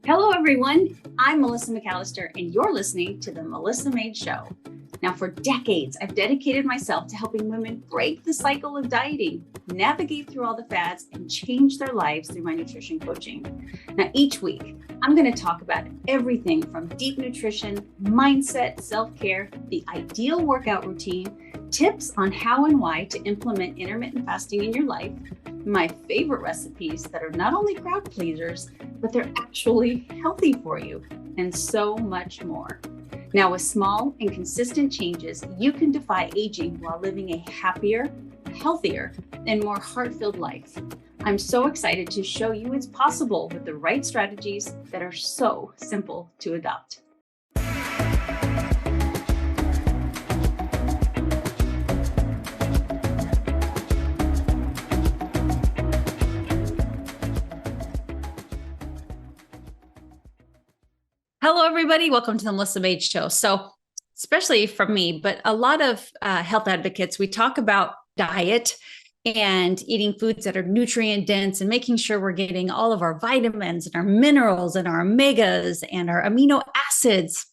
Hello, everyone. I'm Melissa McAllister, and you're listening to The Melissa Made Show. Now, for decades, I've dedicated myself to helping women break the cycle of dieting, navigate through all the fads, and change their lives through my nutrition coaching. Now, each week, I'm going to talk about everything from deep nutrition, mindset, self-care, the ideal workout routine, tips on how and why to implement intermittent fasting in your life, my favorite recipes that are not only crowd pleasers, but they're actually healthy for you, and so much more. Now, with small and consistent changes, you can defy aging while living a happier, healthier, and more heart-filled life. I'm so excited to show you it's possible with the right strategies that are so simple to adopt. Hello, everybody. Welcome to the Melissa Made Show. So, especially from me, but a lot of health advocates, we talk about diet and eating foods that are nutrient dense and making sure we're getting all of our vitamins and our minerals and our omegas and our amino acids.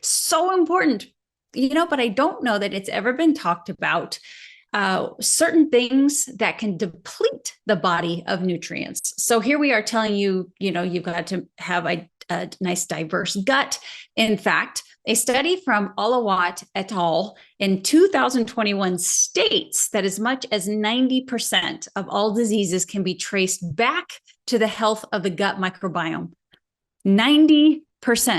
So important, but I don't know that it's ever been talked about. Certain things that can deplete the body of nutrients. So here we are telling you, you've got to have a nice diverse gut. In fact, a study from Oura et al. In 2021 states that as much as 90% of all diseases can be traced back to the health of the gut microbiome. 90%.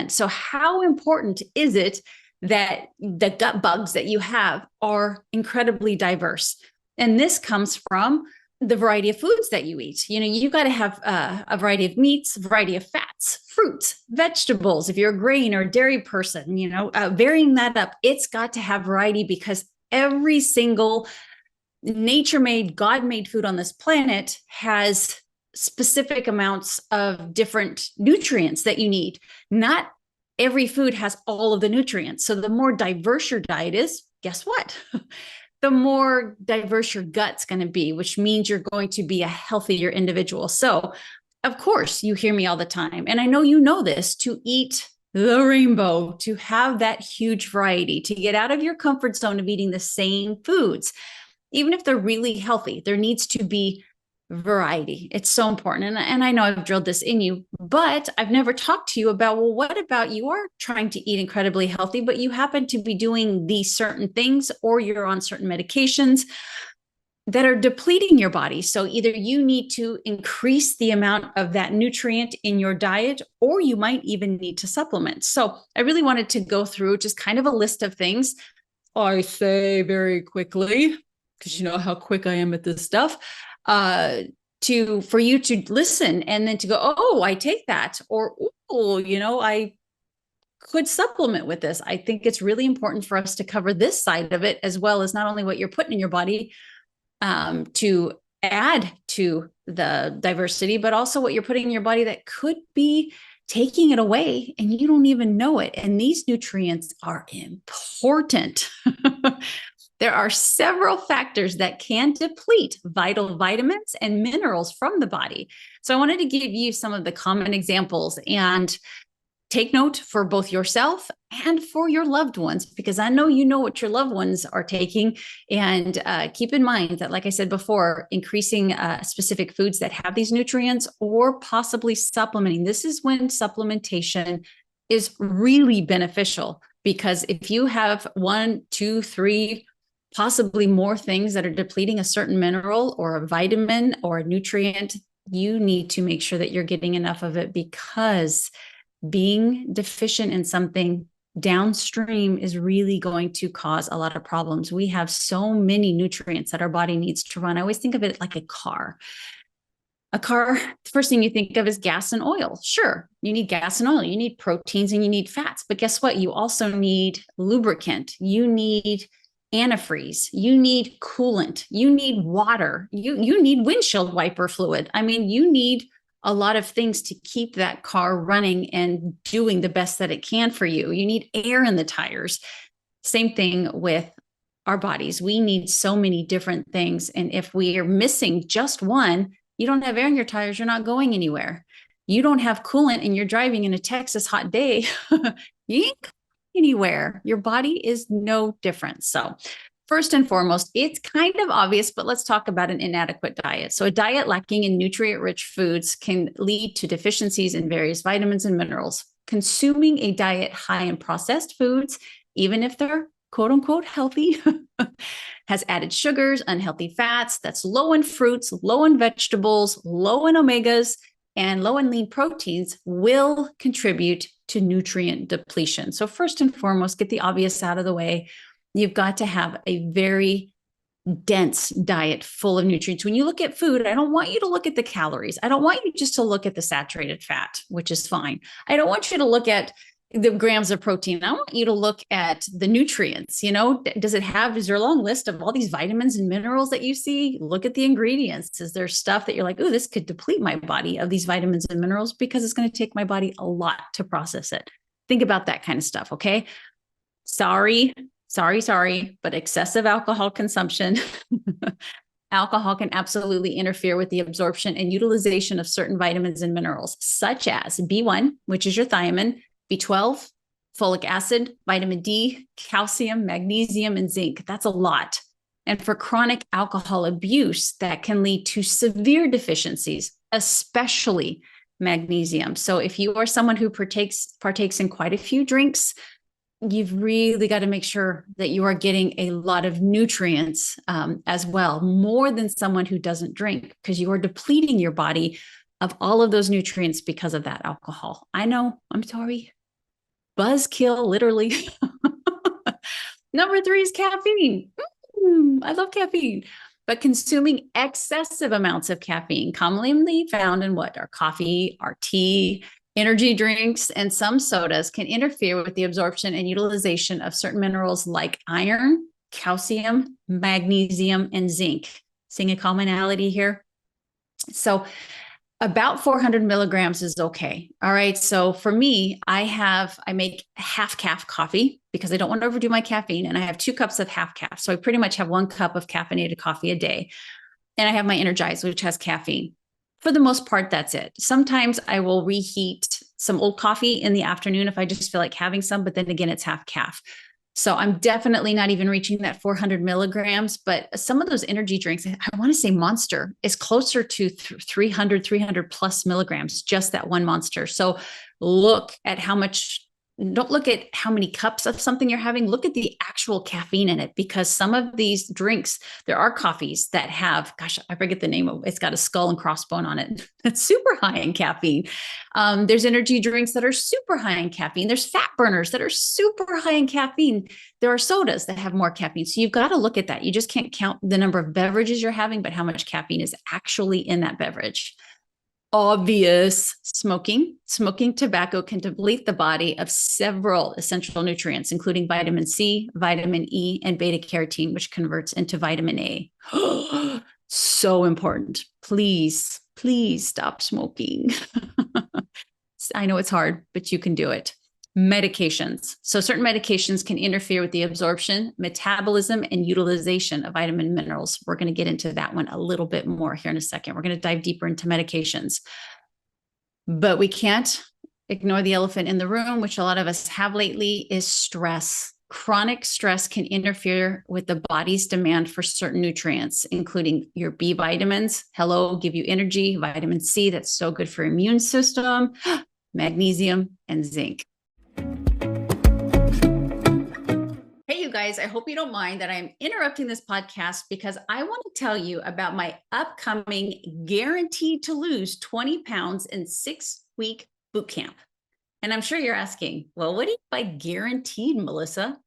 So how important is it that the gut bugs that you have are incredibly diverse? And this comes from the variety of foods that you eat. You got to have a variety of meats, a variety of fats, fruits, vegetables. If you're a grain or dairy person, varying that up, it's got to have variety because every single nature-made, God-made food on this planet has specific amounts of different nutrients that you need. Not every food has all of the nutrients. So the more diverse your diet is, guess what? The more diverse your gut's going to be, which means you're going to be a healthier individual. So, of course, you hear me all the time, and I know you know this, to eat the rainbow, to have that huge variety, to get out of your comfort zone of eating the same foods. Even if they're really healthy, there needs to be variety. It's so important. And I know I've drilled this in you, but I've never talked to you about, well, what about you are trying to eat incredibly healthy, but you happen to be doing these certain things, or you're on certain medications that are depleting your body. So either you need to increase the amount of that nutrient in your diet, or you might even need to supplement. So I really wanted to go through just kind of a list of things. I say very quickly, because you know how quick I am at this stuff. For you to listen and then to go, oh, I take that, or, oh, I could supplement with this. I think it's really important for us to cover this side of it, as well as not only what you're putting in your body to add to the diversity, but also what you're putting in your body that could be taking it away and you don't even know it. And these nutrients are important. There are several factors that can deplete vital vitamins and minerals from the body. So I wanted to give you some of the common examples and take note for both yourself and for your loved ones, because I know you know what your loved ones are taking. And keep in mind that, like I said before, increasing specific foods that have these nutrients or possibly supplementing. This is when supplementation is really beneficial, because if you have 1, 2, 3, possibly more things that are depleting a certain mineral or a vitamin or a nutrient, you need to make sure that you're getting enough of it, because being deficient in something downstream is really going to cause a lot of problems. We have so many nutrients that our body needs to run. I always think of it like a car. A car, the first thing you think of is gas and oil. Sure, you need gas and oil, you need proteins, and you need fats. But guess what? You also need lubricant. You need antifreeze, you need coolant, you need water, you need windshield wiper fluid. I mean, you need a lot of things to keep that car running and doing the best that it can for you. You need air in the tires. Same thing with our bodies. We need so many different things. And if we are missing just one, you don't have air in your tires, you're not going anywhere. You don't have coolant and you're driving in a Texas hot day, you ain't anywhere. Your body is no different. So, first and foremost, it's kind of obvious, but let's talk about an inadequate diet. So, a diet lacking in nutrient rich foods can lead to deficiencies in various vitamins and minerals. Consuming a diet high in processed foods, even if they're quote unquote healthy, has added sugars, unhealthy fats, that's low in fruits, low in vegetables, low in omegas, and low in lean proteins will contribute to nutrient depletion. So, first and foremost, get the obvious out of the way. You've got to have a very dense diet full of nutrients. When you look at food, I don't want you to look at the calories. I don't want you just to look at the saturated fat, which is fine. I don't want you to look at the grams of protein. I want you to look at the nutrients. You know, is there a long list of all these vitamins and minerals that you see? Look at the ingredients. Is there stuff that you're like, oh, this could deplete my body of these vitamins and minerals because it's going to take my body a lot to process it? Think about that kind of stuff. Okay. Sorry, but excessive alcohol consumption. Alcohol can absolutely interfere with the absorption and utilization of certain vitamins and minerals, such as B1, which is your thiamine, B12, folic acid, vitamin D, calcium, magnesium, and zinc. That's a lot. And for chronic alcohol abuse, that can lead to severe deficiencies, especially magnesium. So if you are someone who partakes in quite a few drinks, you've really got to make sure that you are getting a lot of nutrients as well, more than someone who doesn't drink, because you are depleting your body of all of those nutrients because of that alcohol. I know, I'm sorry. Buzzkill, literally. Number 3 is caffeine. I love caffeine. But consuming excessive amounts of caffeine, commonly found in what? Our coffee, our tea, energy drinks, and some sodas, can interfere with the absorption and utilization of certain minerals like iron, calcium, magnesium, and zinc. Seeing a commonality here? So about 400 milligrams is okay. All right. So for me, I make half calf coffee because I don't want to overdo my caffeine. And I have 2 cups of half calf. So I pretty much have 1 cup of caffeinated coffee a day. And I have my Energize, which has caffeine. For the most part, that's it. Sometimes I will reheat some old coffee in the afternoon if I just feel like having some, but then again, it's half calf. So I'm definitely not even reaching that 400 milligrams, but some of those energy drinks, I want to say Monster is closer to 300 plus milligrams, just that one Monster. So look at don't look at how many cups of something you're having, look at the actual caffeine in it, because some of these drinks, there are coffees that have, gosh, I forget the name of it. It's got a skull and crossbone on it. It's super high in caffeine. There's energy drinks that are super high in caffeine. There's fat burners that are super high in caffeine. There are sodas that have more caffeine. So you've got to look at that. You just can't count the number of beverages you're having, but how much caffeine is actually in that beverage. Obvious: smoking tobacco can deplete the body of several essential nutrients, including vitamin C, vitamin E, and beta carotene, which converts into vitamin A. So important. Please stop smoking. I know it's hard, but you can do it. Medications. So certain medications can interfere with the absorption, metabolism, and utilization of vitamin and minerals. We're going to get into that one a little bit more here in a second. We're going to dive deeper into medications. But we can't ignore the elephant in the room, which a lot of us have lately, is stress. Chronic stress can interfere with the body's demand for certain nutrients, including your B vitamins. Hello, give you energy. Vitamin C, that's so good for immune system. Magnesium and zinc. Hey, you guys, I hope you don't mind that I'm interrupting this podcast because I want to tell you about my upcoming guaranteed to lose 20 pounds in 6-week bootcamp. And I'm sure you're asking, well, what do you mean by guaranteed, Melissa?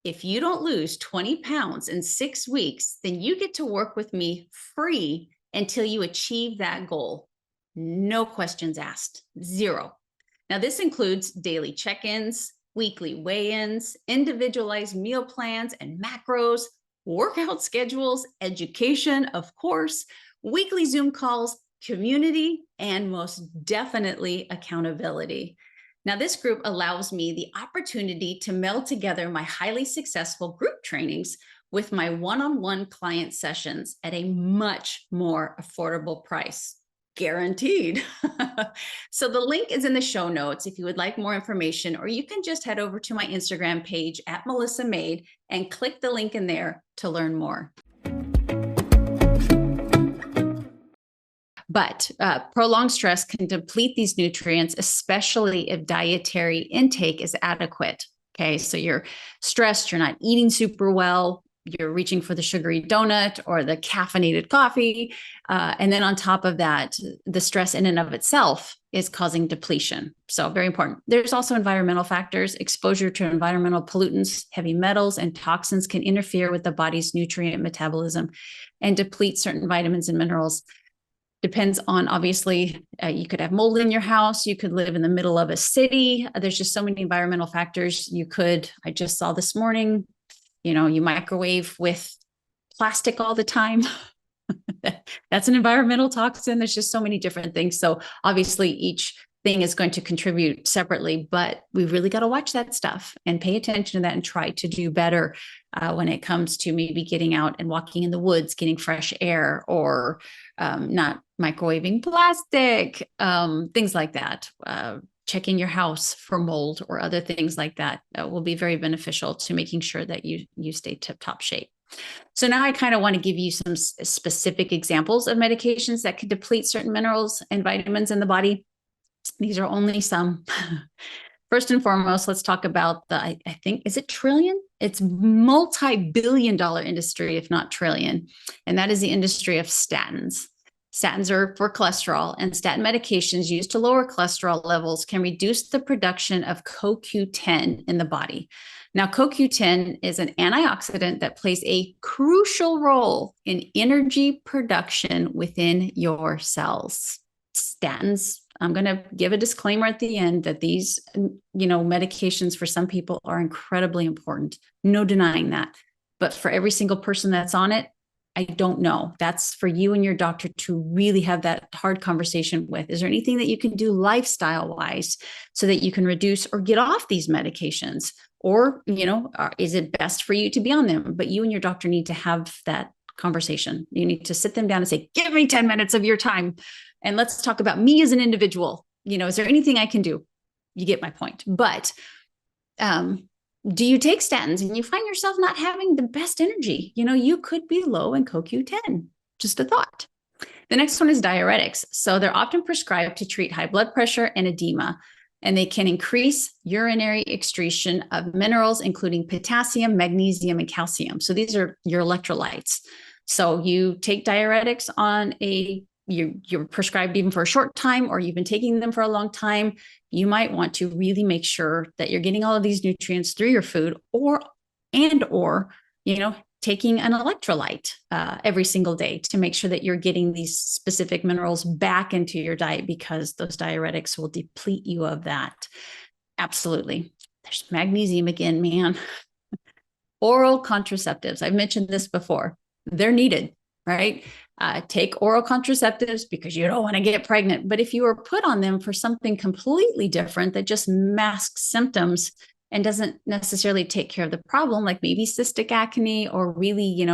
If you don't lose 20 pounds in 6 weeks, then you get to work with me free until you achieve that goal. No questions asked, 0. Now, this includes daily check-ins, weekly weigh-ins, individualized meal plans and macros, workout schedules, education, of course, weekly Zoom calls, community, and most definitely accountability. Now, this group allows me the opportunity to meld together my highly successful group trainings with my one-on-one client sessions at a much more affordable price. Guaranteed. So the link is in the show notes if you would like more information, or you can just head over to my Instagram page at Melissa Maid and click the link in there to learn more. But prolonged stress can deplete these nutrients, especially if dietary intake is adequate. Okay, so you're stressed, you're not eating super well, you're reaching for the sugary donut or the caffeinated coffee. And then on top of that, the stress in and of itself is causing depletion. So very important. There's also environmental factors. Exposure to environmental pollutants, heavy metals, and toxins can interfere with the body's nutrient metabolism and deplete certain vitamins and minerals. Depends on, obviously, you could have mold in your house. You could live in the middle of a city. There's just so many environmental factors. I just saw this morning, you microwave with plastic all the time. That's an environmental toxin. There's just so many different things. So obviously each thing is going to contribute separately, but we really got to watch that stuff and pay attention to that and try to do better when it comes to maybe getting out and walking in the woods, getting fresh air, or not microwaving plastic, things like that. Checking your house for mold or other things like that will be very beneficial to making sure that you stay tip-top shape. So now I kind of want to give you some specific examples of medications that could deplete certain minerals and vitamins in the body. These are only some. First and foremost, let's talk about I think, is it trillion? It's multi-billion-dollar industry, if not trillion. And that is the industry of statins. Statins are for cholesterol, and statin medications used to lower cholesterol levels can reduce the production of CoQ10 in the body. Now, CoQ10 is an antioxidant that plays a crucial role in energy production within your cells. Statins, I'm going to give a disclaimer at the end that these, medications for some people are incredibly important. No denying that. But for every single person that's on it, I don't know. That's for you and your doctor to really have that hard conversation with. Is there anything that you can do lifestyle wise so that you can reduce or get off these medications? Or, is it best for you to be on them? But you and your doctor need to have that conversation. You need to sit them down and say, give me 10 minutes of your time. And let's talk about me as an individual. Is there anything I can do? You get my point. But do you take statins and you find yourself not having the best energy? You could be low in CoQ10. Just a thought. The next one is diuretics. So they're often prescribed to treat high blood pressure and edema, and they can increase urinary excretion of minerals, including potassium, magnesium, and calcium. So these are your electrolytes. So you take diuretics you're prescribed even for a short time, or you've been taking them for a long time, you might want to really make sure that you're getting all of these nutrients through your food, or taking an electrolyte every single day to make sure that you're getting these specific minerals back into your diet, because those diuretics will deplete you of that. Absolutely. There's magnesium again, man. Oral contraceptives. I've mentioned this before. They're needed, right? Take oral contraceptives because you don't want to get pregnant. But if you are put on them for something completely different that just masks symptoms and doesn't necessarily take care of the problem, like maybe cystic acne or really,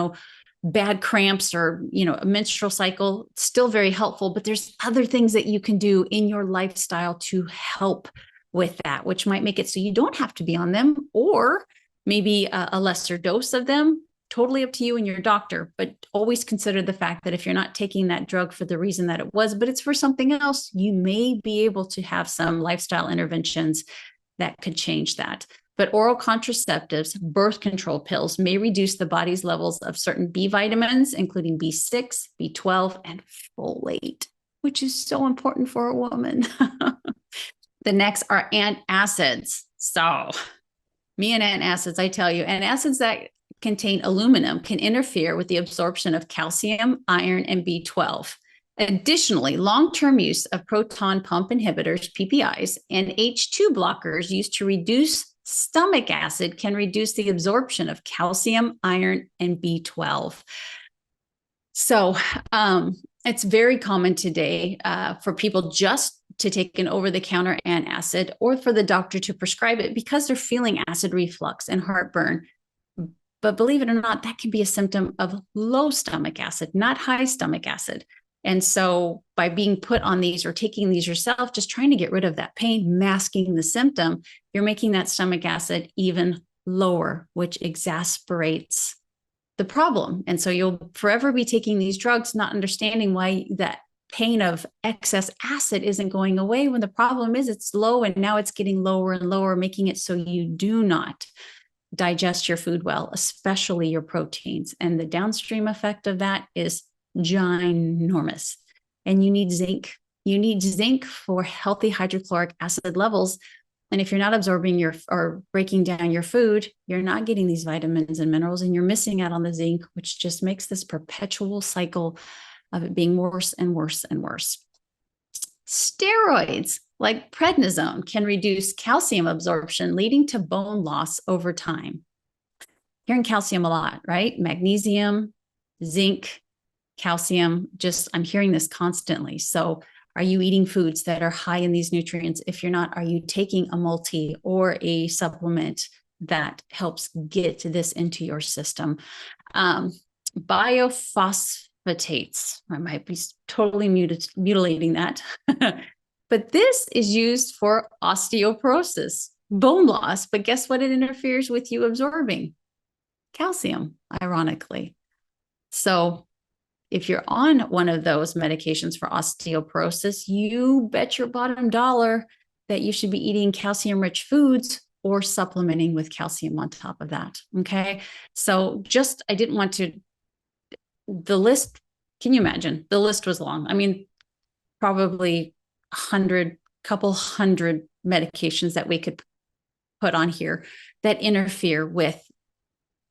bad cramps or, a menstrual cycle, still very helpful. But there's other things that you can do in your lifestyle to help with that, which might make it so you don't have to be on them, or maybe a lesser dose of them. Totally up to you and your doctor, but always consider the fact that if you're not taking that drug for the reason that it was, but it's for something else, you may be able to have some lifestyle interventions that could change that. But oral contraceptives, birth control pills, may reduce the body's levels of certain B vitamins, including B6, B12, and folate, which is so important for a woman. The next are antacids. So me and antacids, I tell you, antacids that contain aluminum can interfere with the absorption of calcium, iron, and B12. Additionally, long-term use of proton pump inhibitors, PPIs, and H2 blockers used to reduce stomach acid can reduce the absorption of calcium, iron, and B12. So it's very common today for people just to take an over-the-counter antacid, or for the doctor to prescribe it because they're feeling acid reflux and heartburn. But believe it or not, that can be a symptom of low stomach acid, not high stomach acid. And so by being put on these or taking these yourself, just trying to get rid of that pain, masking the symptom, you're making that stomach acid even lower, which exasperates the problem. And so you'll forever be taking these drugs, not understanding why that pain of excess acid isn't going away, when the problem is it's low and now it's getting lower and lower, making it so you do not digest your food well, especially your proteins. And the downstream effect of that is ginormous. And you need zinc. You need zinc for healthy hydrochloric acid levels. And if you're not absorbing or breaking down your food, you're not getting these vitamins and minerals, and you're missing out on the zinc, which just makes this perpetual cycle of it being worse and worse and worse. Steroids like prednisone can reduce calcium absorption, leading to bone loss over time. Hearing calcium a lot, right? Magnesium, zinc, calcium, I'm hearing this constantly. So are you eating foods that are high in these nutrients? If you're not, are you taking a multi or a supplement that helps get this into your system? Biophosphatates, I might be totally mutilating that. But this is used for osteoporosis, bone loss. But guess what it interferes with you absorbing? Calcium, ironically. So if you're on one of those medications for osteoporosis, you bet your bottom dollar that you should be eating calcium-rich foods or supplementing with calcium on top of that. Okay. So I didn't want to, the list, can you imagine? The list was long. I mean, probably couple hundred medications that we could put on here that interfere with,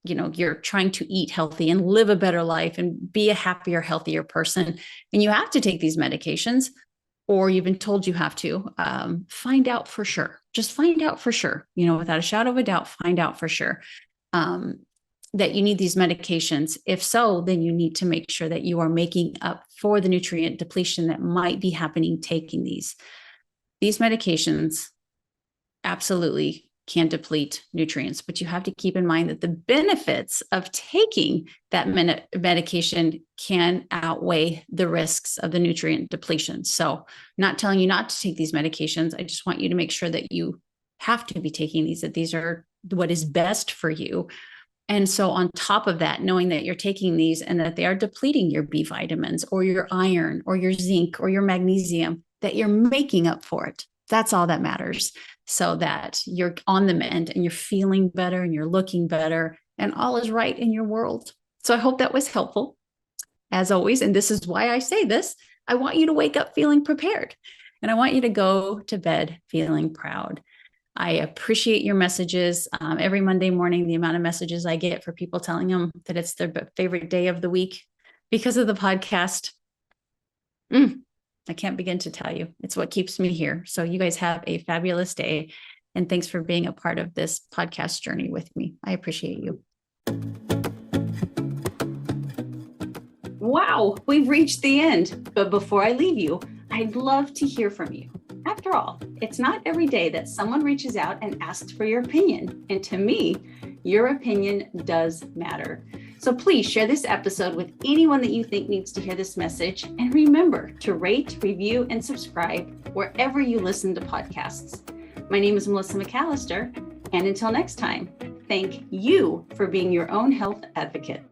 you're trying to eat healthy and live a better life and be a happier, healthier person. And you have to take these medications, or you've been told you have to. Find out for sure. Just find out for sure, without a shadow of a doubt, find out for sure that you need these medications. If so, then you need to make sure that you are making up for the nutrient depletion that might be happening taking these. These medications absolutely can deplete nutrients, but you have to keep in mind that the benefits of taking that medication can outweigh the risks of the nutrient depletion. So, not telling you not to take these medications. I just want you to make sure that you have to be taking these, that these are what is best for you. And so on top of that, knowing that you're taking these and that they are depleting your B vitamins or your iron or your zinc or your magnesium, that you're making up for it. That's all that matters, so that you're on the mend and you're feeling better and you're looking better and all is right in your world. So I hope that was helpful. As always, and this is why I say this, I want you to wake up feeling prepared, and I want you to go to bed feeling proud. I appreciate your messages. Every Monday morning, the amount of messages I get for people telling them that it's their favorite day of the week because of the podcast. I can't begin to tell you. It's what keeps me here. So you guys have a fabulous day. And thanks for being a part of this podcast journey with me. I appreciate you. Wow, we've reached the end. But before I leave you, I'd love to hear from you. After all, it's not every day that someone reaches out and asks for your opinion. And to me, your opinion does matter. So please share this episode with anyone that you think needs to hear this message. And remember to rate, review, and subscribe wherever you listen to podcasts. My name is Melissa McAllister. And until next time, thank you for being your own health advocate.